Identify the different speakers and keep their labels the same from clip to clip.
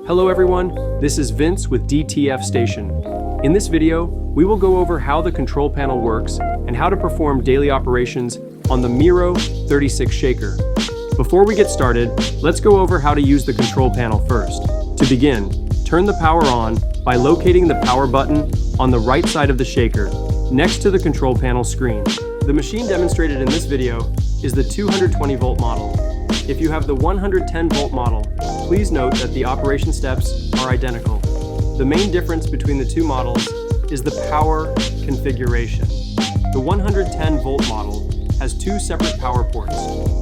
Speaker 1: Hello everyone, this is Vince with DTF Station. In this video, we will go over how the control panel works and how to perform daily operations on the Miro 36 shaker. Before we get started, let's go over how to use the control panel first. To begin, turn the power on by locating the power button on the right side of the shaker, next to the control panel screen. The machine demonstrated in this video is the 220 volt model. If you have the 110 volt model, please note that the operation steps are identical. The main difference between the two models is the power configuration. The 110 volt model has two separate power ports,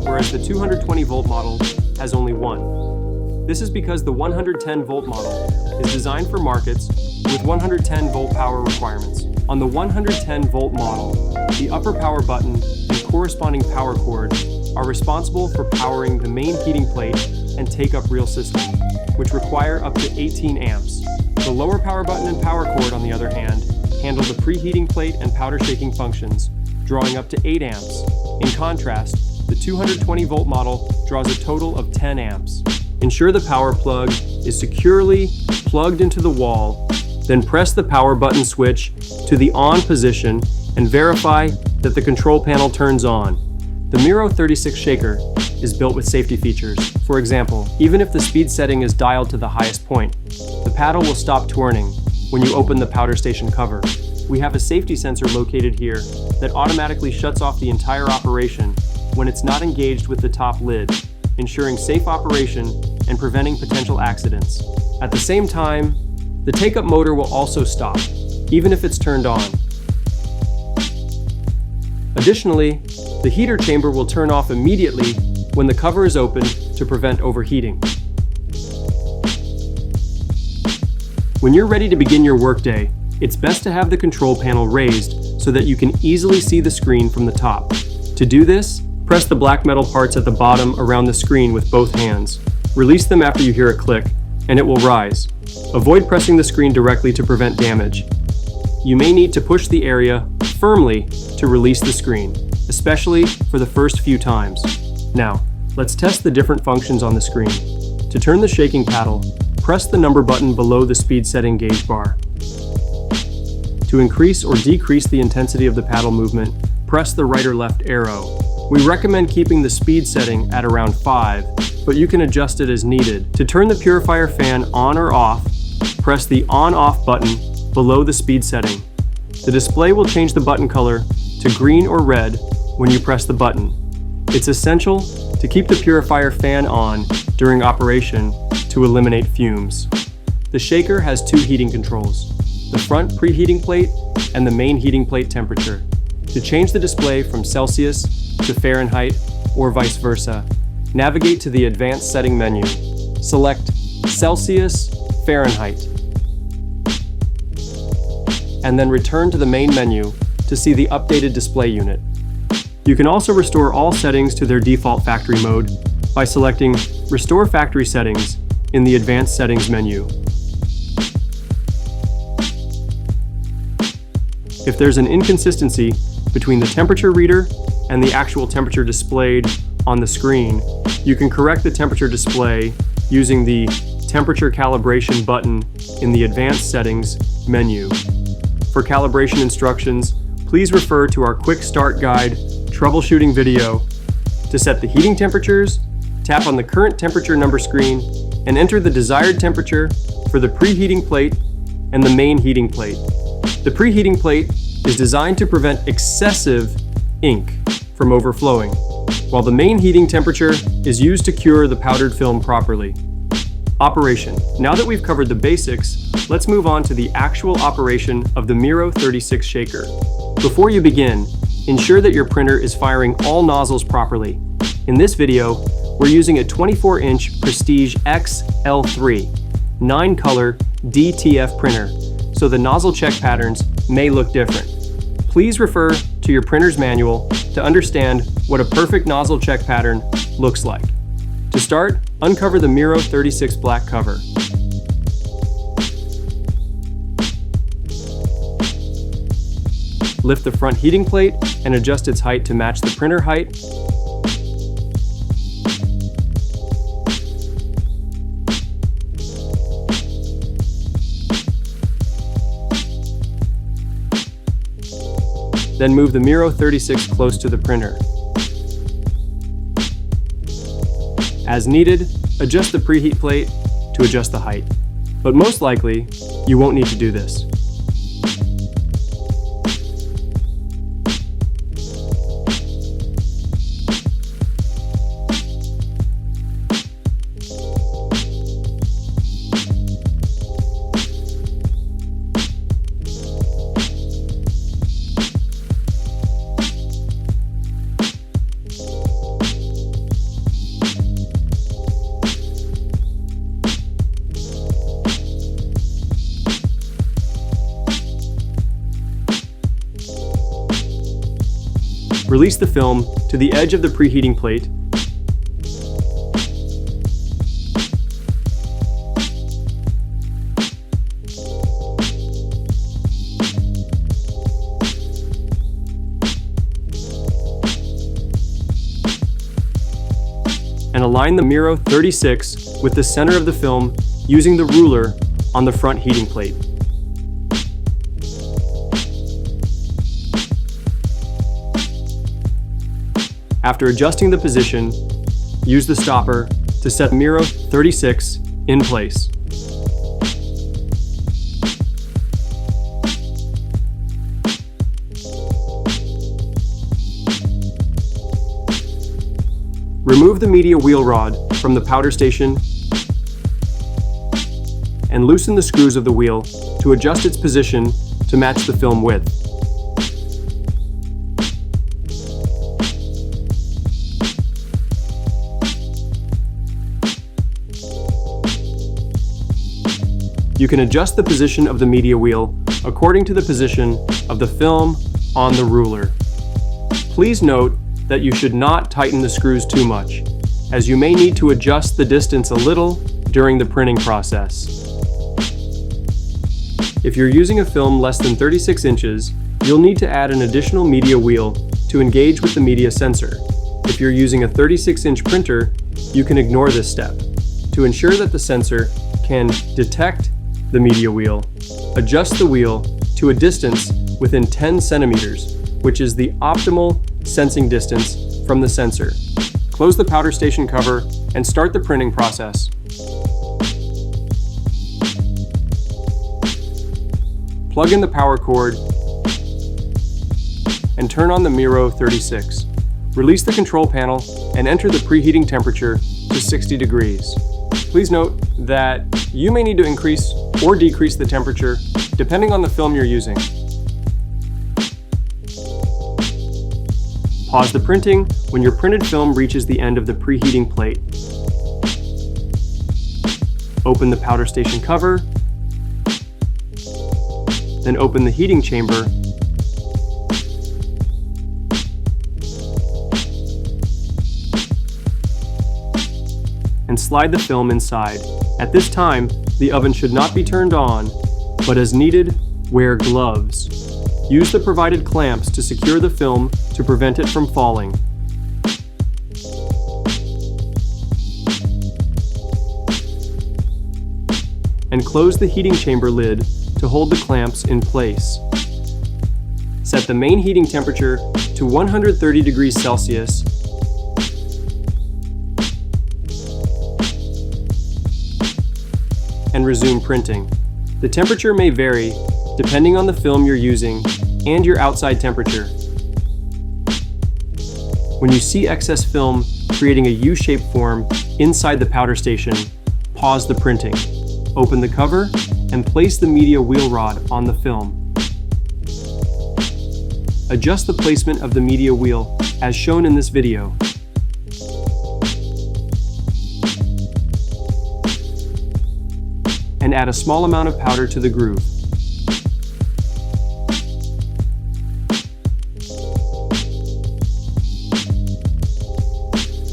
Speaker 1: whereas the 220 volt model has only one. This is because the 110 volt model is designed for markets with 110 volt power requirements. On the 110 volt model, the upper power button and corresponding power cord are responsible for powering the main heating plate and take-up reel system, which require up to 18 amps. The lower power button and power cord, on the other hand, handle the preheating plate and powder shaking functions, drawing up to 8 amps. In contrast, the 220 volt model draws a total of 10 amps. Ensure the power plug is securely plugged into the wall, then press the power button switch to the on position and verify that the control panel turns on. The Miro 36 shaker is built with safety features. For example, even if the speed setting is dialed to the highest point, the paddle will stop twirling when you open the powder station cover. We have a safety sensor located here that automatically shuts off the entire operation when it's not engaged with the top lid, ensuring safe operation and preventing potential accidents. At the same time, the take-up motor will also stop, even if it's turned on. Additionally, the heater chamber will turn off immediately when the cover is opened to prevent overheating. When you're ready to begin your workday, it's best to have the control panel raised so that you can easily see the screen from the top. To do this, press the black metal parts at the bottom around the screen with both hands. Release them after you hear a click, and it will rise. Avoid pressing the screen directly to prevent damage. You may need to push the area firmly to release the screen, especially for the first few times. Now, let's test the different functions on the screen. To turn the shaking paddle, press the number button below the speed setting gauge bar. To increase or decrease the intensity of the paddle movement, press the right or left arrow. We recommend keeping the speed setting at around 5, but you can adjust it as needed. To turn the purifier fan on or off, press the on-off button below the speed setting. The display will change the button color to green or red when you press the button. It's essential to keep the purifier fan on during operation to eliminate fumes. The shaker has two heating controls, the front preheating plate and the main heating plate temperature. To change the display from Celsius to Fahrenheit or vice versa, navigate to the advanced setting menu. Select Celsius, Fahrenheit, and then return to the main menu to see the updated display unit. You can also restore all settings to their default factory mode by selecting Restore Factory Settings in the Advanced Settings menu. If there's an inconsistency between the temperature reader and the actual temperature displayed on the screen, you can correct the temperature display using the Temperature Calibration button in the Advanced Settings menu. For calibration instructions, please refer to our Quick Start Guide troubleshooting video. To set the heating temperatures, tap on the current temperature number screen and enter the desired temperature for the preheating plate and the main heating plate. The preheating plate is designed to prevent excessive ink from overflowing, while the main heating temperature is used to cure the powdered film properly. Operation. Now that we've covered the basics, let's move on to the actual operation of the Miro 36 shaker. Before you begin, ensure that your printer is firing all nozzles properly. In this video, we're using a 24-inch Prestige XL3 9-color DTF printer, so the nozzle check patterns may look different. Please refer to your printer's manual to understand what a perfect nozzle check pattern looks like. To start, uncover the Miro 36 black cover. Lift the front heating plate and adjust its height to match the printer height. Then move the Miro 36 close to the printer. As needed, adjust the preheat plate to adjust the height. But most likely, you won't need to do this. Release the film to the edge of the preheating plate and align the Miro 36 with the center of the film using the ruler on the front heating plate. After adjusting the position, use the stopper to set Miro 36 in place. Remove the media wheel rod from the powder station and loosen the screws of the wheel to adjust its position to match the film width. You can adjust the position of the media wheel according to the position of the film on the ruler. Please note that you should not tighten the screws too much, as you may need to adjust the distance a little during the printing process. If you're using a film less than 36 inches, you'll need to add an additional media wheel to engage with the media sensor. If you're using a 36-inch printer, you can ignore this step. To ensure that the sensor can detect the media wheel, adjust the wheel to a distance within 10 centimeters, which is the optimal sensing distance from the sensor. Close the powder station cover and start the printing process. Plug in the power cord and turn on the Miro 36. Release the control panel and enter the preheating temperature to 60 degrees. Please note that you may need to increase or decrease the temperature depending on the film you're using. Pause the printing when your printed film reaches the end of the preheating plate. Open the powder station cover, then open the heating chamber and slide the film inside. At this time, the oven should not be turned on, but as needed, wear gloves. Use the provided clamps to secure the film to prevent it from falling. And close the heating chamber lid to hold the clamps in place. Set the main heating temperature to 130 degrees Celsius and resume printing. The temperature may vary depending on the film you're using and your outside temperature. When you see excess film creating a U-shaped form inside the powder station, pause the printing. Open the cover and place the media wheel rod on the film. Adjust the placement of the media wheel as shown in this video. And add a small amount of powder to the groove.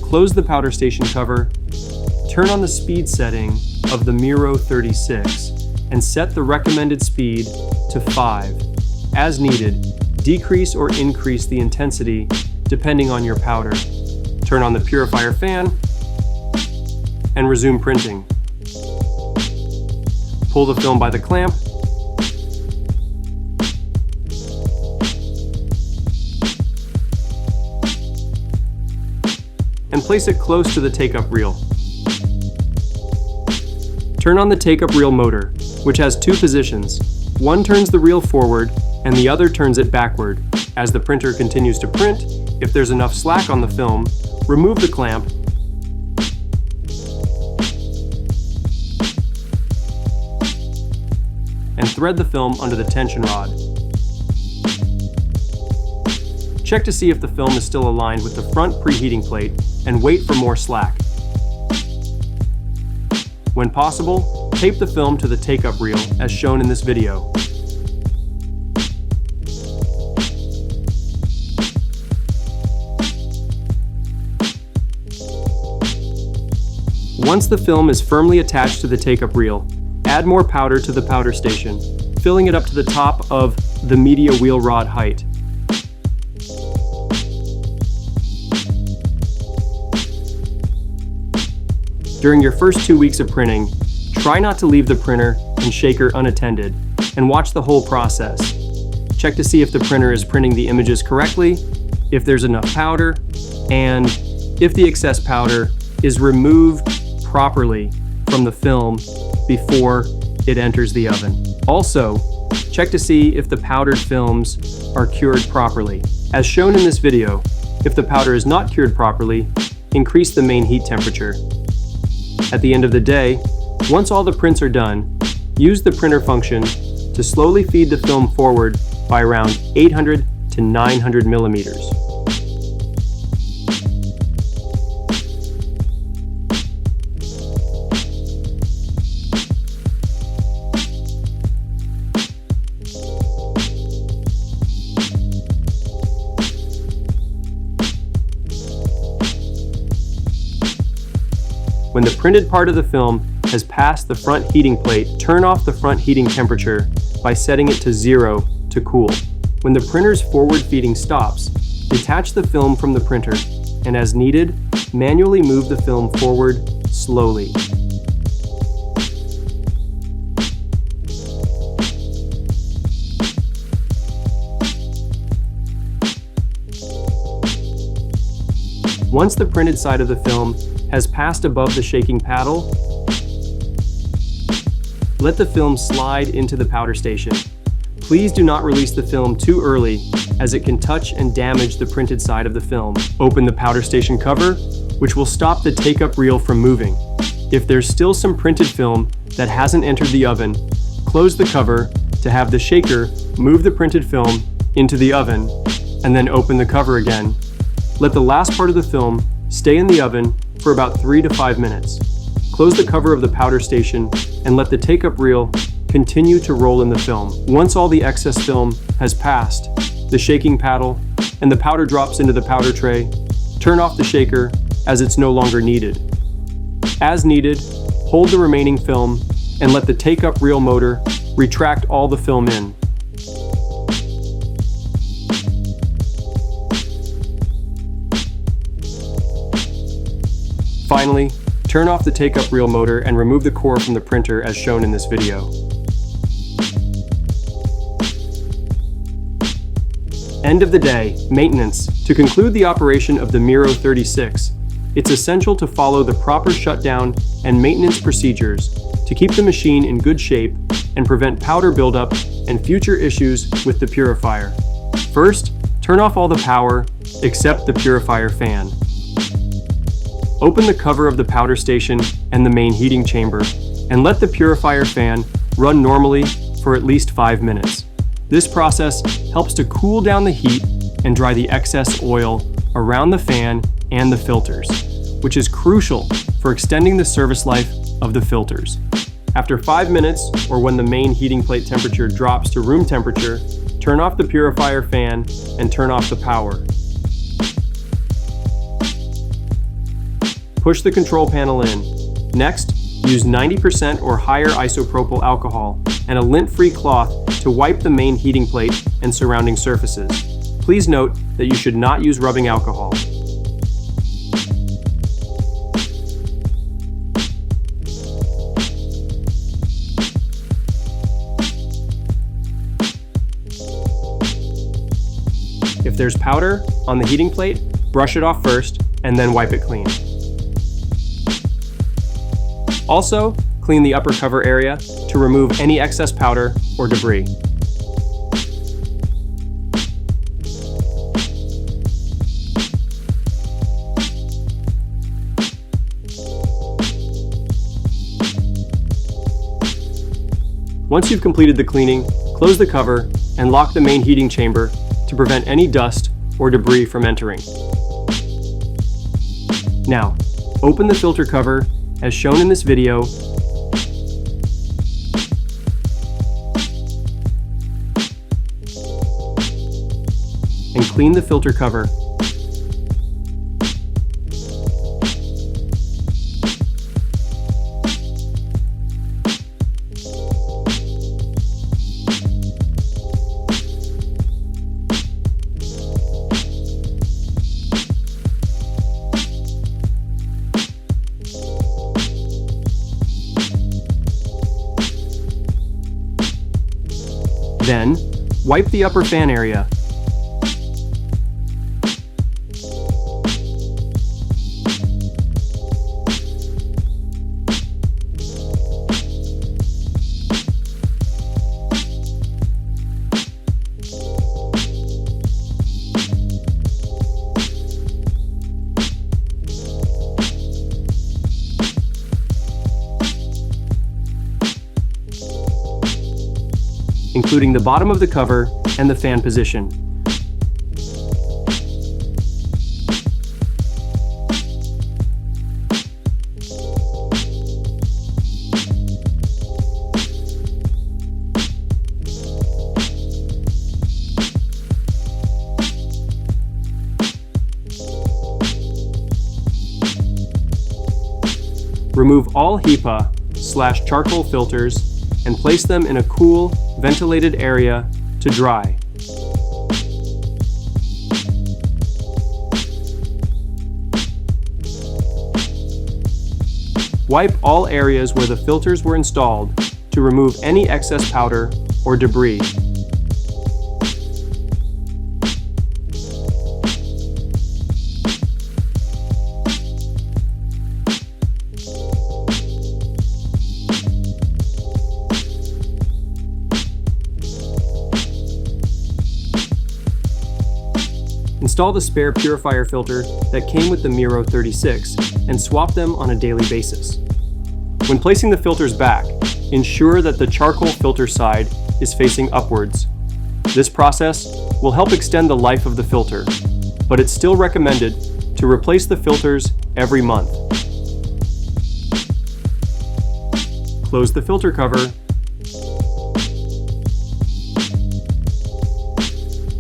Speaker 1: Close the powder station cover, turn on the speed setting of the Miro 36, and set the recommended speed to 5. As needed, decrease or increase the intensity depending on your powder. Turn on the purifier fan and resume printing. Pull the film by the clamp and place it close to the take-up reel. Turn on the take-up reel motor, which has two positions. One turns the reel forward, and the other turns it backward. As the printer continues to print, if there's enough slack on the film, remove the clamp and thread the film under the tension rod. Check to see if the film is still aligned with the front preheating plate and wait for more slack. When possible, tape the film to the take-up reel as shown in this video. Once the film is firmly attached to the take-up reel, add more powder to the powder station, filling it up to the top of the media wheel rod height. During your first 2 weeks of printing, try not to leave the printer and shaker unattended, and watch the whole process. Check to see if the printer is printing the images correctly, if there's enough powder, and if the excess powder is removed properly from the film before it enters the oven. Also, check to see if the powdered films are cured properly. As shown in this video, if the powder is not cured properly, increase the main heat temperature. At the end of the day, once all the prints are done, use the printer function to slowly feed the film forward by around 800 to 900 millimeters. When the printed part of the film has passed the front heating plate, turn off the front heating temperature by setting it to 0 to cool. When the printer's forward feeding stops, detach the film from the printer, and as needed, manually move the film forward slowly. Once the printed side of the film has passed above the shaking paddle, let the film slide into the powder station. Please do not release the film too early, as it can touch and damage the printed side of the film. Open the powder station cover, which will stop the take-up reel from moving. If there's still some printed film that hasn't entered the oven, close the cover to have the shaker move the printed film into the oven, and then open the cover again. Let the last part of the film stay in the oven for about 3 to 5 minutes. Close the cover of the powder station and let the take-up reel continue to roll in the film. Once all the excess film has passed the shaking paddle and the powder drops into the powder tray, turn off the shaker as it's no longer needed. As needed, hold the remaining film and let the take-up reel motor retract all the film in. Finally, turn off the take-up reel motor and remove the core from the printer as shown in this video. End of the day, maintenance. To conclude the operation of the Miro 36, it's essential to follow the proper shutdown and maintenance procedures to keep the machine in good shape and prevent powder buildup and future issues with the purifier. First, turn off all the power except the purifier fan. Open the cover of the powder station and the main heating chamber, and let the purifier fan run normally for at least 5 minutes. This process helps to cool down the heat and dry the excess oil around the fan and the filters, which is crucial for extending the service life of the filters. After 5 minutes, or when the main heating plate temperature drops to room temperature, turn off the purifier fan and turn off the power. Push the control panel in. Next, use 90% or higher isopropyl alcohol and a lint-free cloth to wipe the main heating plate and surrounding surfaces. Please note that you should not use rubbing alcohol. If there's powder on the heating plate, brush it off first and then wipe it clean. Also, clean the upper cover area to remove any excess powder or debris. Once you've completed the cleaning, close the cover and lock the main heating chamber to prevent any dust or debris from entering. Now, open the filter cover as shown in this video and clean the filter cover. Then, wipe the upper fan area. Including the bottom of the cover and the fan position. Remove all HEPA/charcoal filters and place them in a cool, ventilated area to dry. Wipe all areas where the filters were installed to remove any excess powder or debris. Install the spare purifier filter that came with the Miro 36 and swap them on a daily basis. When placing the filters back, ensure that the charcoal filter side is facing upwards. This process will help extend the life of the filter, but it's still recommended to replace the filters every month. Close the filter cover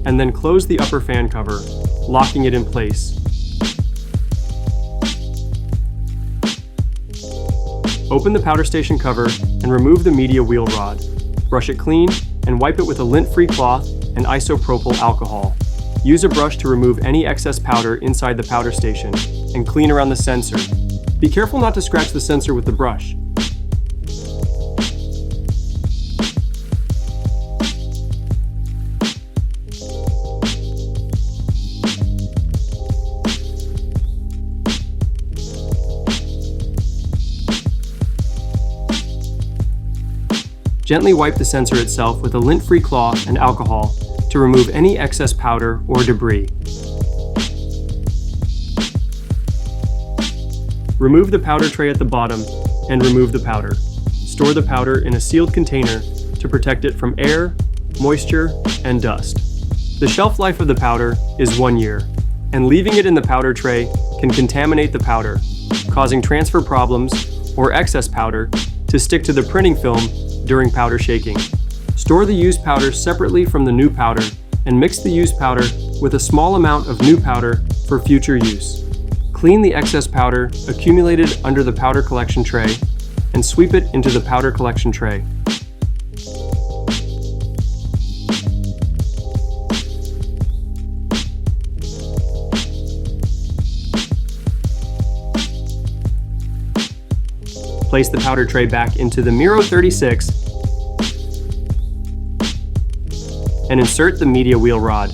Speaker 1: and then close the upper fan cover, locking it in place. Open the powder station cover and remove the media wheel rod. Brush it clean and wipe it with a lint-free cloth and isopropyl alcohol. Use a brush to remove any excess powder inside the powder station and clean around the sensor. Be careful not to scratch the sensor with the brush. Gently wipe the sensor itself with a lint-free cloth and alcohol to remove any excess powder or debris. Remove the powder tray at the bottom and remove the powder. Store the powder in a sealed container to protect it from air, moisture, and dust. The shelf life of the powder is 1 year, and leaving it in the powder tray can contaminate the powder, causing transfer problems or excess powder to stick to the printing film during powder shaking. Store the used powder separately from the new powder and mix the used powder with a small amount of new powder for future use. Clean the excess powder accumulated under the powder collection tray and sweep it into the powder collection tray. Place the powder tray back into the Miro 36 and insert the media wheel rod.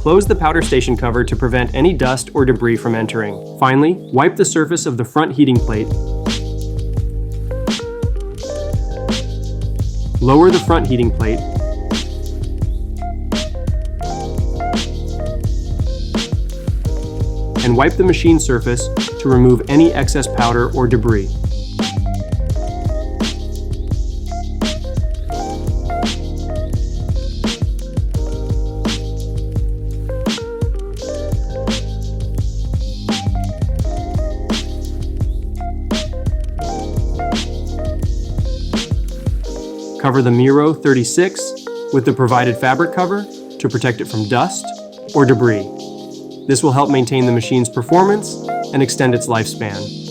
Speaker 1: Close the powder station cover to prevent any dust or debris from entering. Finally, wipe the surface of the front heating plate. Lower the front heating plate. And wipe the machine surface to remove any excess powder or debris. Cover the Miro 36 with the provided fabric cover to protect it from dust or debris. This will help maintain the machine's performance and extend its lifespan.